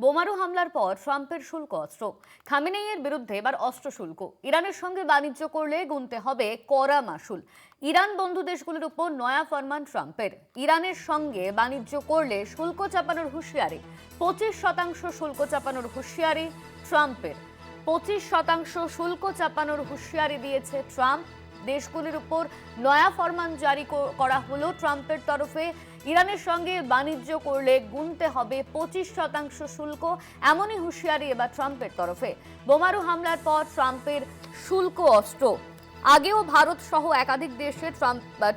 বোমারু হামলার পর ট্রাম্পের শুল্ক অস্ত্র। খামেনেইয়ের বিরুদ্ধে এবার অস্ত্র শুল্ক। ইরানের সঙ্গে বাণিজ্য করলে গুনতে হবে কড়া মাসুল। ইরান বন্ধু দেশগুলোর উপর নয়া ফরমান ট্রাম্পের। ইরানের সঙ্গে বাণিজ্য করলে শুল্ক চাপানোর হুঁশিয়ারি। 25% শুল্ক চাপানোর হুঁশিয়ারি ট্রাম্পের। 25% শুল্ক চাপানোর হুঁশিয়ারি দিয়েছে ট্রাম্প। দেশগুলির উপর নয়া ফরমান জারি করা হলো ট্রাম্পের তরফে। ইরানের সঙ্গে বাণিজ্য করলে গুনতে হবে 25% শুল্ক, এমনই হুঁশিয়ারি এবার ট্রাম্পের তরফে। বোমারু হামলার পর ট্রাম্পের শুল্ক অস্ত্র। আগেও ভারত সহ একাধিক দেশে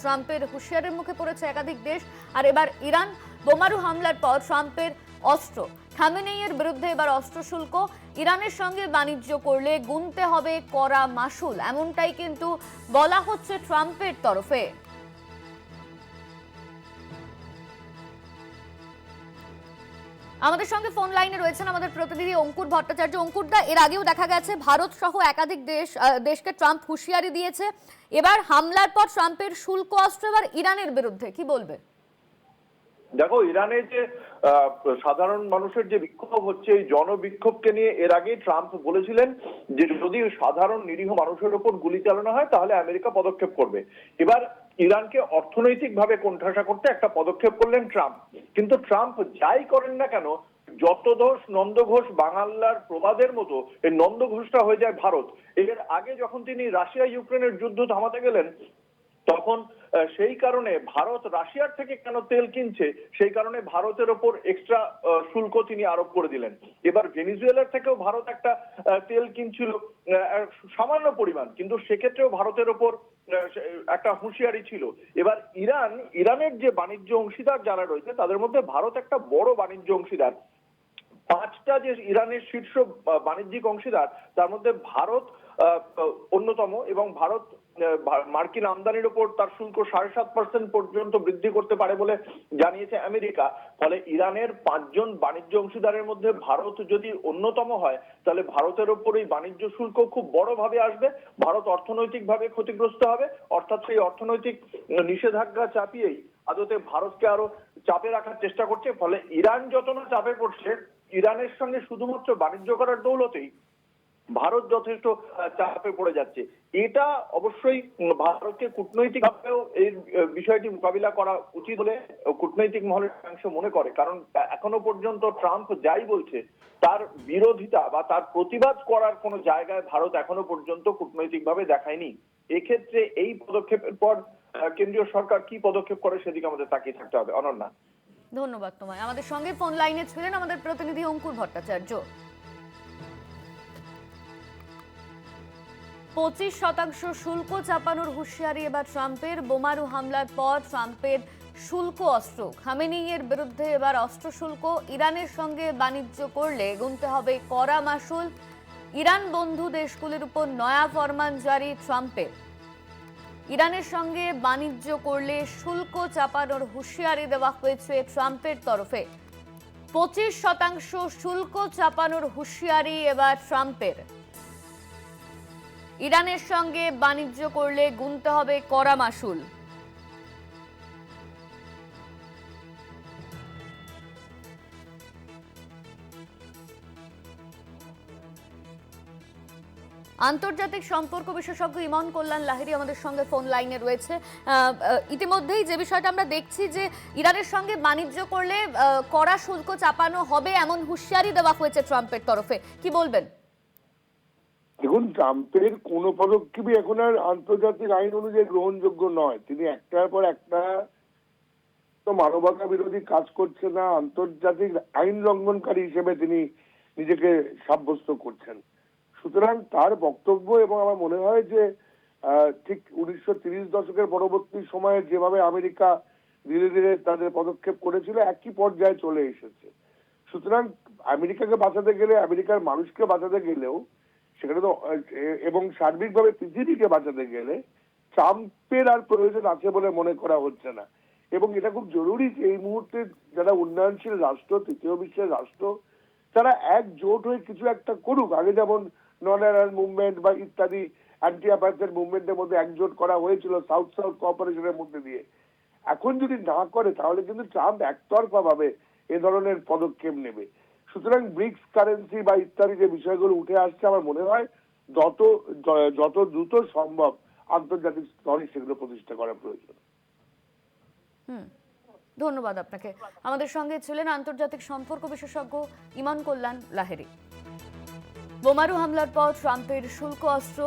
ট্রাম্পের হুঁশিয়ারির মুখে পড়েছে একাধিক দেশ। আর এবার ইরান। বোমারু হামলার পর ট্রাম্পের অস্ত্র। খামেনেইয়ের বিরুদ্ধে এবার অস্ত্র শুল্ক। ইরানের সঙ্গে বাণিজ্য করলে গুনতে হবে কড়া মাসুল, এমনটাই কিন্তু বলা হচ্ছে ট্রাম্পের তরফে। আমাদের সঙ্গে ফোন লাইনে রয়েছেন আমাদের প্রতিনিধি অঙ্কুর ভট্টাচার্য। অঙ্কুরদা, এর আগেও দেখা গেছে ভারত সহ একাধিক দেশকে ট্রাম্প হুঁশিয়ারি দিয়েছে। এবার হামলার পর ট্রাম্পের শুল্ক অস্ত্র এবার ইরানের বিরুদ্ধে, কি বলবে? দেখো, ইরানের যে সাধারণ মানুষের যে বিক্ষোভ হচ্ছে, এই জনবিক্ষোভকে নিয়ে এর আগে ট্রাম্প বলেছিলেন যে যদি সাধারণ নিরীহ মানুষের উপর গুলি চালানো হয় তাহলে আমেরিকা পদক্ষেপ করবে। এবার ইরানকে অর্থনৈতিকভাবে কোণঠাসা করতে একটা পদক্ষেপ করলেন ট্রাম্প। কিন্তু ট্রাম্প যাই করেন না কেন, যত দোষ নন্দঘোষ বাঙাল্লার প্রবাদের মতো এই নন্দঘোষটা হয়ে যায় ভারত। এর আগে যখন তিনি রাশিয়া ইউক্রেনের যুদ্ধ থামাতে গেলেন, তখন সেই কারণে ভারত রাশিয়ার থেকে কেন তেল কিনছে সেই কারণে ভারতের ওপর এক্সট্রা শুল্ক তিনি আরোপ করে দিলেন। এবার ভেনিজুয়েলার থেকেও ভারত একটা তেল কিনছিল সামান্য পরিমাণ, কিন্তু সেক্ষেত্রেও ভারতের ওপর একটা হুঁশিয়ারি ছিল। এবার ইরানের যে বাণিজ্য অংশীদার যারা রয়েছে তাদের মধ্যে ভারত একটা বড় বাণিজ্য অংশীদার। পাঁচটা যে ইরানের শীর্ষ বাণিজ্যিক অংশীদার, তার মধ্যে ভারত অন্যতম, এবং ভারত মার্কিন আমদানির উপর তার শুল্ক 7.5% পর্যন্ত বৃদ্ধি করতে পারে বলে জানিয়েছে আমেরিকা। ফলে ইরানের 5জন বাণিজ্য অংশীদারের মধ্যে ভারত যদি অন্যতম হয় তাহলে ভারতের ওপর এই বাণিজ্য শুল্ক খুব বড়ভাবে আসবে। ভারত অর্থনৈতিকভাবে ক্ষতিগ্রস্ত হবে, অর্থাৎ সেই অর্থনৈতিক নিষেধাজ্ঞা চাপিয়েই আদতে ভারতকে আরো চাপে রাখার চেষ্টা করছে। ফলে ইরান যত না চাপে পড়ছে, ইরানের সঙ্গে শুধুমাত্র বাণিজ্য করার দৌলতেই ভারত যথেষ্ট চাপে পড়ে যাচ্ছে। এটা অবশ্যই ভারতকে কূটনৈতিকভাবেও এই বিষয়টি মোকাবিলা করা উচিত বলে কূটনৈতিক মহলের অংশ মনে করে। কারণ এখনো পর্যন্ত ট্রাম্প যাই বলছে তার বিরোধিতা বা তার প্রতিবাদ করার কোনো জায়গায় ভারত এখনো পর্যন্ত কূটনৈতিকভাবে দেখায়নি। এক্ষেত্রে এই পদক্ষেপের পর কেন্দ্রীয় সরকার কি পদক্ষেপ করে সেদিকে আমাদের তাকিয়ে থাকতে হবে। অনন্যা, ধন্যবাদ তোমায়। আমাদের সঙ্গে ফোন লাইনে ছিলেন আমাদের প্রতিনিধি অঙ্কুর ভট্টাচার্য। 25% শুল্ক চাপানোর হুঁশিয়ারি এবার ট্রাম্পের। বোমারু হামলার পর ট্রাম্পের শুল্ক অস্ত্র। খামেনেইয়ের বিরুদ্ধে এবার অস্ত্র শুল্ক। ইরানের সঙ্গে বাণিজ্য করলে গুনতে হবে কড়া মাসুল। ইরান বন্ধু দেশগুলির উপর নয়া ফরমান জারি ট্রাম্পের। ইরানের সঙ্গে বাণিজ্য করলে শুল্ক চাপানোর হুঁশিয়ারি দেওয়া হয়েছে ট্রাম্পের তরফে। 25% শুল্ক চাপানোর হুঁশিয়ারি এবার ট্রাম্পের। ইরানের সঙ্গে বাণিজ্য করলে গুনতে হবে কড়া মাসুল। আন্তর্জাতিক সম্পর্ক বিশেষজ্ঞ ইমন কল্যাণ লাহিড়ী আমাদের সঙ্গে ফোন লাইনে রয়েছে। ইতিমধ্যেই যে বিষয়টা আমরা দেখছি যে ইরানের সঙ্গে বাণিজ্য করলে কড়া শুল্ক চাপানো হবে এমন হুঁশিয়ারি দেওয়া হয়েছে ট্রাম্পের তরফে, কি বলবেন? দেখুন, ট্রাম্পের কোন পদক্ষেপই এখন আর আন্তর্জাতিক আইন অনুযায়ী গ্রহণযোগ্য নয়। তিনি একটার পর একটা তো মানবতা বিরোধী কাজ করছে না, আন্তর্জাতিক আইন লঙ্ঘনকারী হিসেবে তিনি নিজেকে সাব্যস্ত করছেন। সুতরাং তার বক্তব্য, এবং আমার মনে হয় যে ঠিক 1930 দশকের পরবর্তী সময়ে যেভাবে আমেরিকা ধীরে ধীরে তাদের পদক্ষেপ করেছিল একই পর্যায়ে চলে এসেছে। সুতরাং আমেরিকাকে বাঁচাতে গেলে, আমেরিকার মানুষকে বাঁচাতে গেলেও সেখানে তো, এবং সার্বিকভাবে পৃথিবীকে বাঁচাতে গেলে ট্রাম্পের আর প্রয়োজন আছে বলে মনে করা হচ্ছে না। এবং এটা খুব জরুরি যে এই মুহূর্তে যারা উন্নয়নশীল রাষ্ট্র, তৃতীয় বিশ্বের রাষ্ট্র, তারা একজোট হয়ে কিছু একটা করুক। আগে যেমন নন অ্যালায়েন্স মুভমেন্ট বা ইত্যাদি অ্যান্টি অ্যাপার্থাইড মুভমেন্টের মধ্যে একজোট করা হয়েছিল সাউথ সাউথ কোঅপারেশনের মধ্যে দিয়ে, এখন যদি না করে তাহলে কিন্তু ট্রাম্প একতরফা ভাবে এ ধরনের পদক্ষেপ নেবে। সুতরাং ব্রিক্স কারেন্সি বা ইত্যাদি যে বিষয়গুলো উঠে আসছে, আমার মনে হয় যত দ্রুত সম্ভব আন্তর্জাতিক স্তরে সেগুলো প্রতিষ্ঠা করা প্রয়োজন। ধন্যবাদ আপনাকে। আমাদের সঙ্গে ছিলেন আন্তর্জাতিক সম্পর্ক বিশেষজ্ঞ ইমান কল্যাণ লাহেরি। বোমারু হামলার পর ট্রাম্পের শুল্ক অস্ত্র